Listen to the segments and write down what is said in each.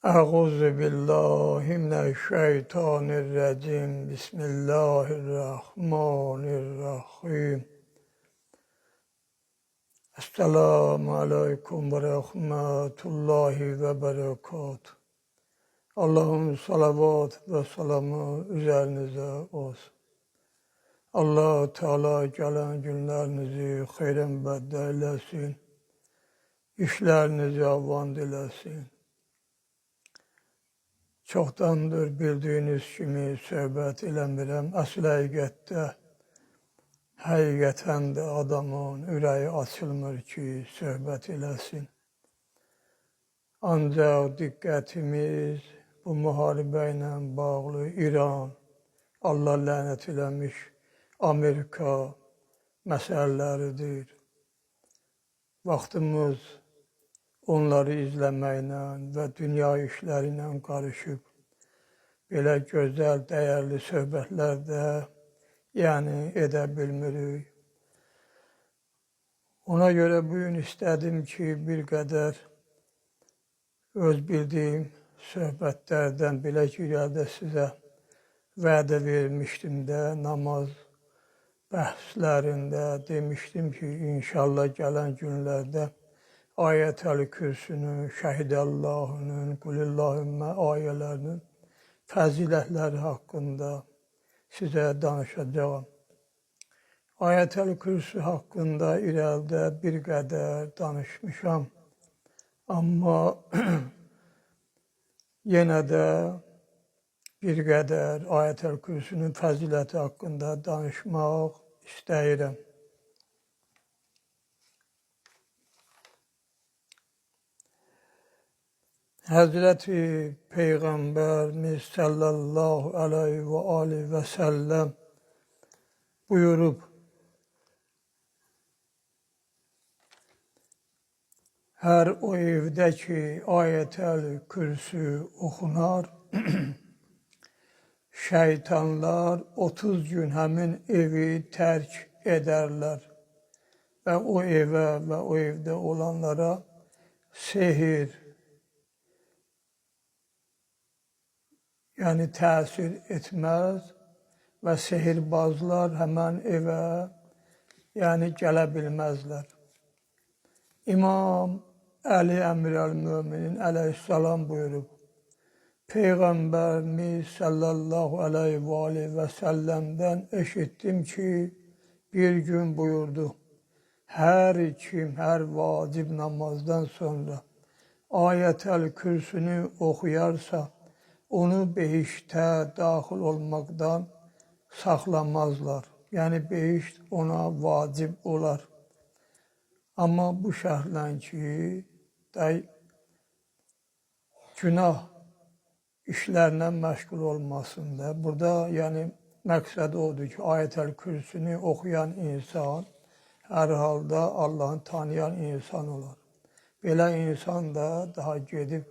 Euzu billahi mineşşeytanirracim. Bismillahirrahmanirrahim. Esselamu aleyküm ve rahmetullahi ve berekatuhu. Allah'ın salavat ve selamı üzerinize olsun. Allah Teala gelen günlerinizi hayren beddeylesin. İşlerinizi avand eylesin. Çoxdandır bildiyiniz kimi söhbət eləmirəm. Əsl həqiqətən də adamın ürəyi açılmır ki, söhbət eləsin. Ancaq diqqətimiz bu müharibə ilə bağlı İran, Allah lənət eləmiş Amerika məsələləridir. Vaxtımız onları izləməklə və dünya işləri ilə qarışıb belə gözəl, dəyərli söhbətlər də edə bilmirik. Ona görə bugün istədim ki, bir qədər öz bildiyim söhbətlərdən belə ki, irəlidə sizə vədə vermişdim də, namaz bəhslərində demişdim ki, inşallah gələn günlərdə Ayətəl Kürsünün, Şəhidəllahının, Qulillahümmə ayələrinin fəzilətləri haqqında sizə danışacağım. Ayətəl Kürsü haqqında irəlidə bir qədər danışmışam. Amma yenə də bir qədər Ayətəl Kürsünün fəziləti haqqında danışmaq istəyirəm. Həzrəti Peyğəmbərimiz sallallahu aleyhi və aleyhi və səlləm buyurub, hər o evdə ki, Ayətəl Kürsü oxunar, şeytanlar 30 gün həmin evi tərk edərlər və o evə və o evdə olanlara sehir, təsir etməz və sehirbazlar həmən evə gələ bilməzlər. İmam Əli Əmirəl-Möminin əleyhissalam buyurub, Peyğəmbərimiz sallallahu aleyhi və səlləmdən eşitdim ki, bir gün buyurdu, hər kim hər vacib namazdan sonra Ayətəl Kürsünü oxuyarsa, onu behiştə daxil olmaqdan saxlamazlar. Behişt ona vacib olar. Amma bu şərtlə ki, günah işlərlə məşğul olmasın da. Burada məqsəd odur ki, Ayətəl Kürsünü oxuyan insan hər halda Allah'ın tanıyan insan olar. Belə insan da daha gedib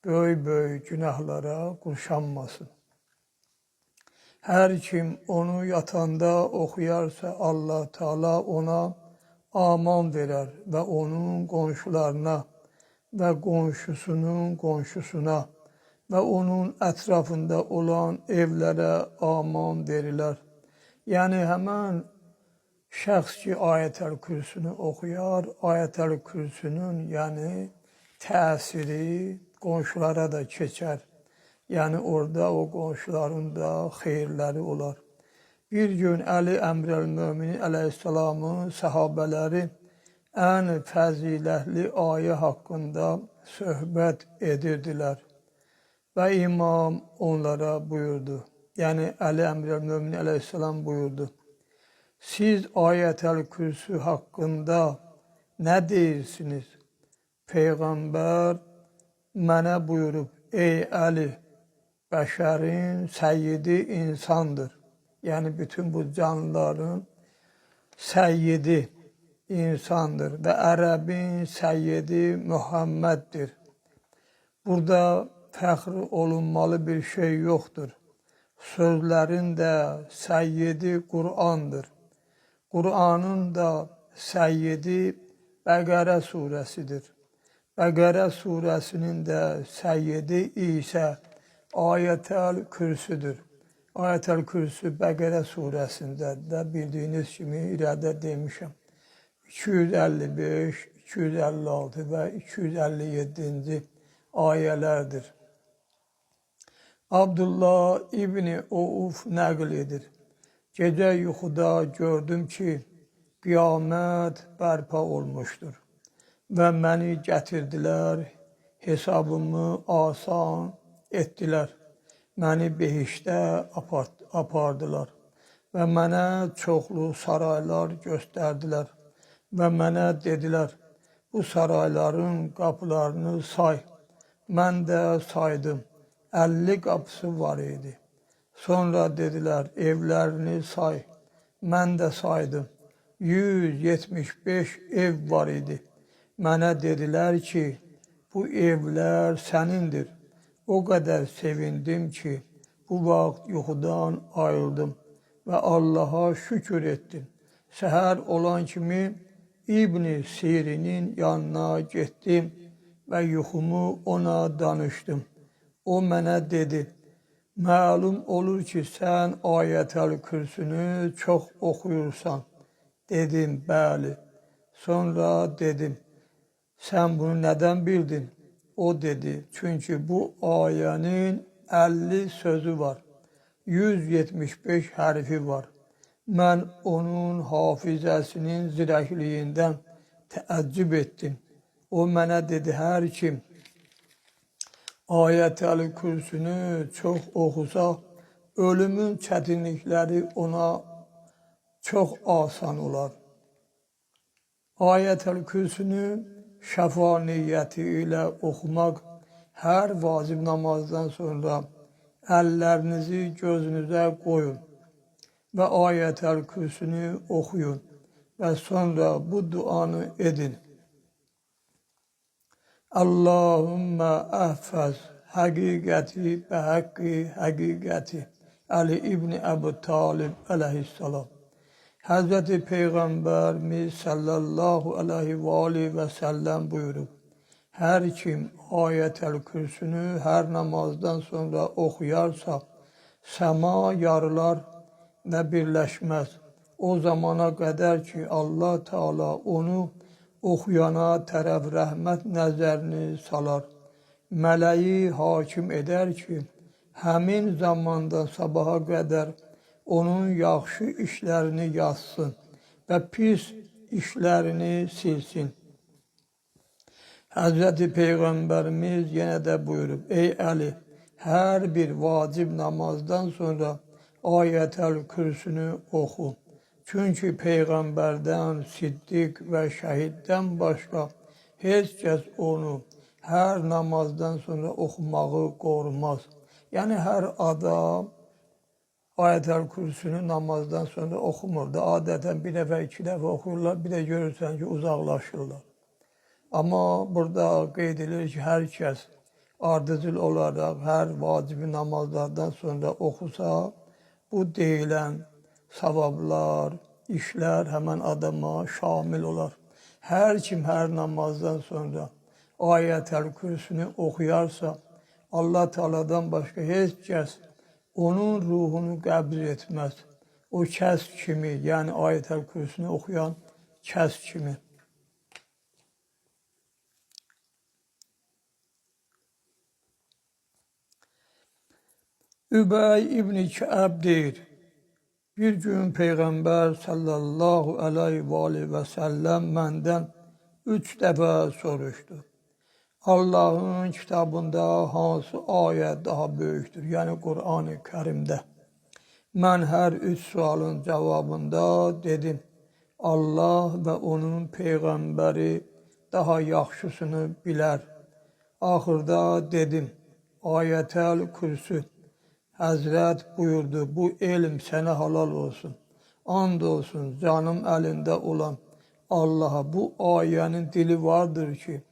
böyük günahlara qurşanmasın. Hər kim onu yatanda oxuyarsa Allah Teala ona aman verər və onun qonşularına və qonşusunun qonşusuna və onun ətrafında olan evlərə aman verilər. Həmən şəxs ki, Ayətəl Kürsünü oxuyar, Ayətəl Kürsünün təsiri qonşulara da keçər. Orada o qonşuların da xeyirləri olar. Bir gün Əli Əmirəl-Möminin əleyhissalamın səhabələri ən fəzilətli ayə haqqında söhbət edirdilər. Və imam onlara buyurdu, Əli Əmirəl-Möminin əleyhissalam buyurdu, siz Ayətəl Kürsü haqqında nə deyirsiniz? Peyğəmbər mənə buyurub, ey Əli, bəşərin səyyidi insandır. Bütün bu canlıların səyyidi insandır və ərəbin səyyidi Muhammeddir. Burada fəxr olunmalı bir şey yoxdur. Sözlərin də səyyidi Qur'andır. Qur'anın da səyyidi Bəqərə surəsidir. Bəqərə surəsinin də səyyidi isə Ayətəl Kürsüdür. Ayətəl Kürsü Bəqərə surəsində də bildiyiniz kimi irədə demişəm. 255, 256 və 257-ci ayələrdir. Abdullah İbni Oğuf nəql edir. Gecə yuxuda gördüm ki, qiyamət bərpa olmuşdur və məni gətirdilər, hesabımı asan etdilər, məni behişdə apardılar və mənə çoxlu saraylar göstərdilər və mənə dedilər, bu sarayların qapılarını say. Mən də saydım, 50 qapısı var idi. Sonra dedilər, evlərini say. Mən də saydım, 175 ev var idi. Mənə dedilər ki, bu evlər sənindir. O qədər sevindim ki, bu vaxt yuxudan ayıldım və Allaha şükür etdim. Səhər olan kimi İbn Sirinin yanına getdim və yuxumu ona danışdım. O mənə dedi, məlum olur ki, sən Ayətəl Kürsünü çox oxuyursan. Dedim, bəli. Sonra dedim, sən bunu nədən bildin? O dedi, çünki bu ayənin 50 sözü var, 175 hərfi var. Mən onun hafizəsinin zirəkliyindən təəccüb etdim. O mənə dedi, hər kim Ayətəl Kürsünü çox oxusa, ölümün çətinlikləri ona çox asan olar. Ayətəl Kürsünü şəfa niyyəti ilə oxumaq hər vacib namazdan sonra əllərinizi gözünüzə qoyun və Ayətəl Kürsünü oxuyun və sonra bu duanı edin. Allahümmə əhfəz həqiqəti və həqqi həqiqəti Əli İbni Əbu Talib əleyhissalam. Həzrəti Peyğəmbərimiz sallallahu aleyhi və aleyhi və səlləm buyurub, hər kim Ayətəl Kürsünü hər namazdan sonra oxuyarsa, səma yarılar və birləşməz. O zamana qədər ki, Allah Teala onu oxuyana tərəf rəhmət nəzərini salar. Mələyi hakim edər ki, həmin zamanda sabaha qədər onun yaxşı işlərini yazsın və pis işlərini silsin. Həzrəti Peyğəmbərimiz yenə də buyurub, ey Əli, hər bir vacib namazdan sonra Ayətəl Kürsünü oxu. Çünki Peyğəmbərdən, Siddiq və şəhiddən başqa heç kəs onu hər namazdan sonra oxumağı qorumaz. Yəni, hər adam Ayətəl Kürsünü namazdan sonra oxumurdu. Adətən bir dəfə, iki dəfə oxuyurlar, bir də görürsən ki, uzaqlaşırlar. Amma burada qeyd edilir ki, hər kəs ardıcıl olaraq hər vacibi namazlardan sonra oxusa, bu deyilən savablar, işlər həmən adama şamil olar. Hər kim hər namazdan sonra Ayətəl Kürsünü oxuyarsa, Allah Teala'dan başqa heç kəs onun ruhunu qəbz etməz. O kəs kimi, yəni Ayətəl Kürsünü oxuyan kəs kimi. Übəy İbn Kəəb deyir, bir gün Peyğəmbər sallallahu aleyhi və səlləm məndən 3 dəfə soruşdu. Allahın kitabında hansı ayə daha böyükdür? Yəni Qur'an-ı Kərimdə. Mən hər 3 sualın cavabında dedim, Allah və onun Peyğəmbəri daha yaxşısını bilər. Axırda dedim, Ayətəl Kürsü. Həzrət buyurdu, bu elm sənə halal olsun. And olsun canım əlində olan Allaha bu ayənin dili vardır ki,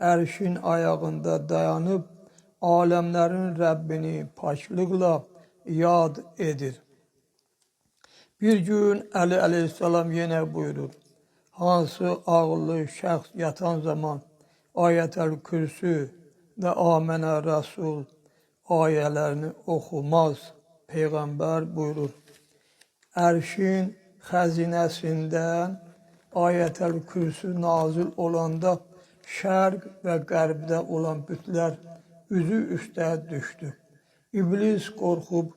ərşin ayağında dayanıb aləmlərin Rəbbini paçlıqla yad edir. Bir gün Əli əleyhissalam yenə buyurur, hansı ağıllı şəxs yatan zaman Ayətəl Kürsü və Amənə Rəsul ayələrini oxumaz. Peyğəmbər buyurur, ərşin xəzinəsindən Ayətəl Kürsü nazil olanda şərq və qərbdə olan bütlər üzü üstə düşdü. İblis qorxub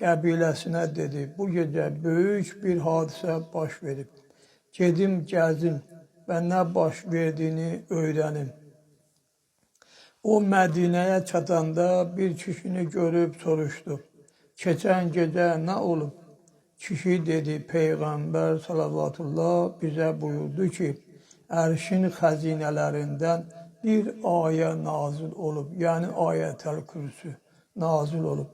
qəbiləsinə dedi, bu gecə böyük bir hadisə baş verib. Gedim gəzim və nə baş verdiyini öyrənim. O Mədinəyə çatanda bir kişini görüb soruşdu. Keçən gecə nə olub? Kişi dedi, Peyğəmbər salavatullah bizə buyurdu ki, ərşin xəzinələrindən bir ayə nazil olub, yəni Ayətəl Kürsü nazil olub.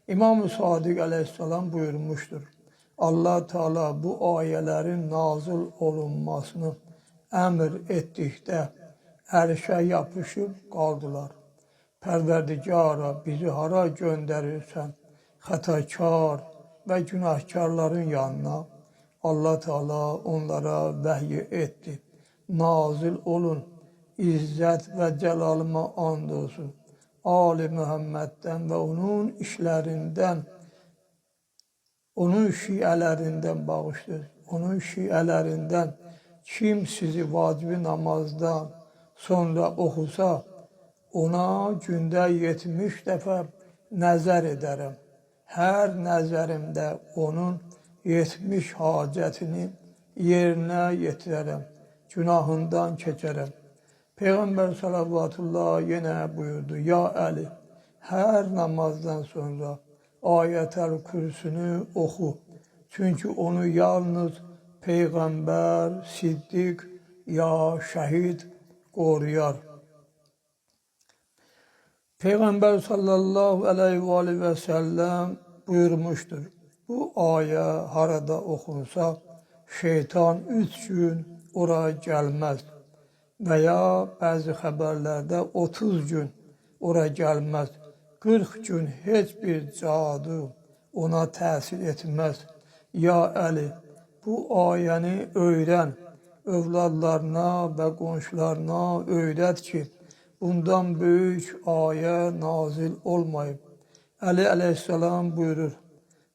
İmam-ı Sadiq əleyhissalam buyurmuşdur. Allah Teala bu ayələrin nazil olunmasını əmr etdikdə ərşə yapışıb qaldılar. Pərverdigara bizi hara göndərirsən, xətakar və günahkarların yanına. Allah Teala onlara vəhy etdi. Nazil olun, izzət və cəlalıma and olsun. Ali Muhammeddən və onun işlərindən, onun şiələrindən bağışdır. Onun şiələrindən kim sizi vacibi namazdan sonra oxusa, ona gündə 70 dəfə nəzər edərəm. Hər nəzərimdə onun 70 hacətini yerinə yetirərəm. Günahından keçərəm. Peyğəmbər salavatullah yenə buyurdu, ya Əli, hər namazdan sonra Ayətəl Kürsünü oxu. Çünki onu yalnız Peyğəmbər, Siddiq ya şəhid qoruyar. Peyğəmbər sallallahu aleyhi və səlləm buyurmuşdur. Bu ayə harada oxunsa, şeytan 3 gün ora gəlməz. Və ya bəzi xəbərlərdə 30 gün ora gəlməz. 40 gün heç bir cadu ona təsir etməz. Ya Əli, bu ayəni öyrən, övladlarına və qonşularına öyrət ki, bundan böyük ayə nazil olmayıb. Əli əleyhissalam buyurur,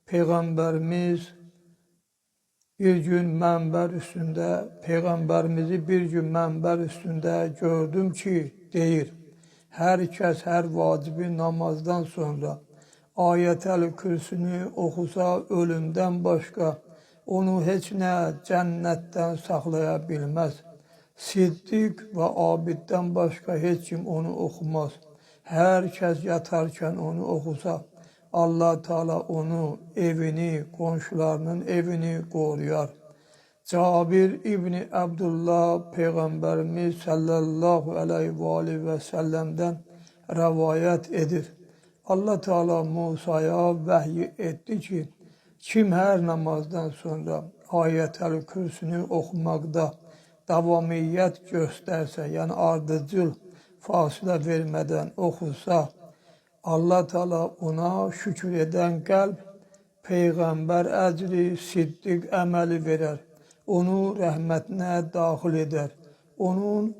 Peyğəmbərimizi bir gün mənbər üstündə gördüm ki, deyir, hər kəs hər vacibi namazdan sonra Ayətəl Kürsünü oxusa ölümdən başqa onu heç nə cənnətdən saxlaya bilməz. Siddiq və abiddən başqa heç kim onu oxumaz. Hər kəs yatarkən onu oxusa, Allah Teala onu, evini, qonşularının evini qoruyar. Cabir İbni Abdullah Peyğəmbərimiz sallallahu aleyhi və səlləmdən rəvayət edir. Allah Teala Musaya vəhy etdi ki, kim hər namazdan sonra Ayətəl Kürsünü oxumaqda davamiyyət göstərsə, yəni ardıcıl fasilə vermədən oxusa, Allah Teala ona şükür edən qəlb, Peyğəmbər əcri, siddiq əməli verər. Onu rəhmətinə daxil edər. Onun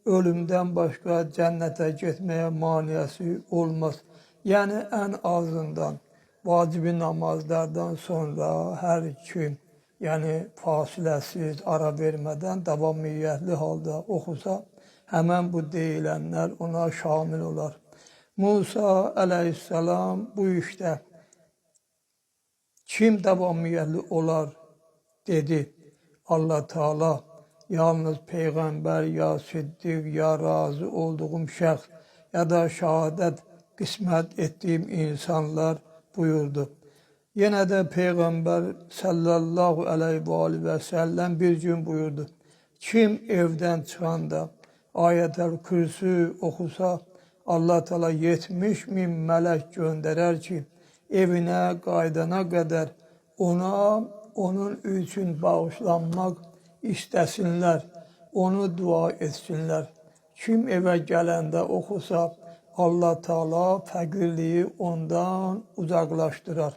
ölümdən başqa cənnətə getməyə maniyəsi olmaz. Yəni, ən azından vacibi namazlardan sonra hər kim, yəni fasiləsiz, ara vermədən, davamiyyətli halda oxusa, həmən bu deyilənlər ona şamil olar. Musa əleyhissalam bu işdə kim davamiyyətli olar dedi. Allah Teala yalnız Peyğəmbər ya siddiq ya razı olduğum şəxs ya da şəhadət qismət etdiyim insanlar buyurdu. Yenə də Peyğəmbər sallallahu aleyhi və səlləm bir gün buyurdu. Kim evdən çıxanda Ayətəl Kürsü oxusa, Allah Teala 70 min mələk göndərər ki, evinə qaydana qədər ona, onun üçün bağışlanmaq istəsinlər, onu dua etsinlər. Kim evə gələndə oxusa, Allah Teala fəqirliyi ondan uzaqlaşdırar.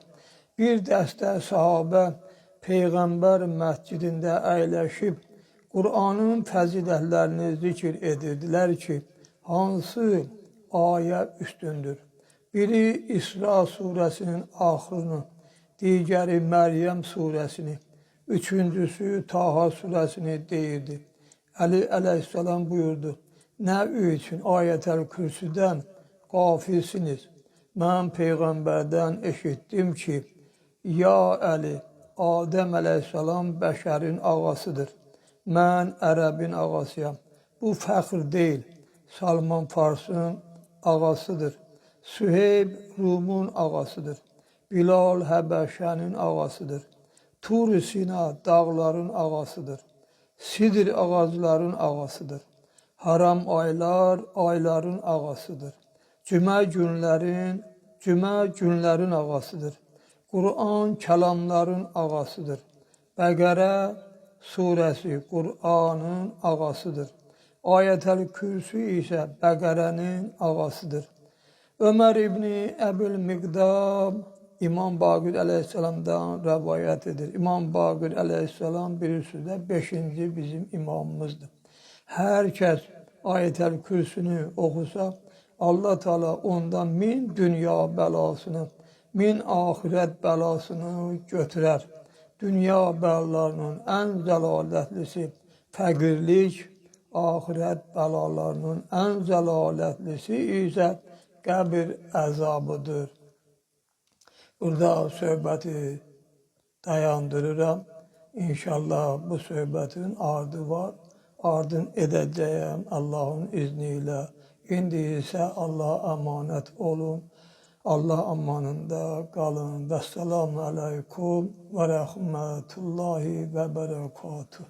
Bir dəstə sahabə Peyğəmbər məscidində əyləşib Qur'anın fəzilətlərini zikr edirdilər ki, hansı ayə üstündür? Biri İsra surəsinin axırını, digəri Məryəm surəsini, üçüncüsü Taha surəsini deyirdi. Əli əleyhissalam buyurdu, nə üçün ayətəl kürsüdən qafilsiniz? Mən Peyğəmbərdən eşitdim ki, ya Əli, Adəm əleyhissalam bəşərin ağasıdır. Mən ərəbin ağasıyam. Bu fəxr deyil. Salman Farsın ağasıdır. Süheyb Rumun ağasıdır. Bilal Həbəşənin ağasıdır. Tur Sina dağların ağasıdır. Sidr ağacların ağasıdır. Haram aylar ayların ağasıdır. Cümə günlərin ağasıdır. Qur'an kəlamların ağasıdır. Bəqərə surəsi Qur'anın ağasıdır. Ayətəl Kürsü isə Bəqərənin ağasıdır. Ömər İbni Əbülmiqdam İmam Baqir əleyhissalamdan rəvayət edir. İmam Baqir əleyhissalam bilirsiniz də 5-ci bizim imamımızdır. Hər kəs Ayətəl Kürsünü oxusa, Allah Teala ondan 1000 dünya bəlasını, 1000 axirət bəlasını götürər. Dünya bəlalarının ən zəlalətlisi fəqirlik, axirət bəlalarının ən zəlalətlisi isə qəbir əzabıdır. Burada söhbəti dayandırıram. İnşallah bu söhbətin ardı var. Ardın edəcəyəm Allahın izni ilə. İndi isə Allah'a əmanət olun. Allah amanında qalın. Vəssalamu aleykum və rəhmətullahi və bərəkatuhu.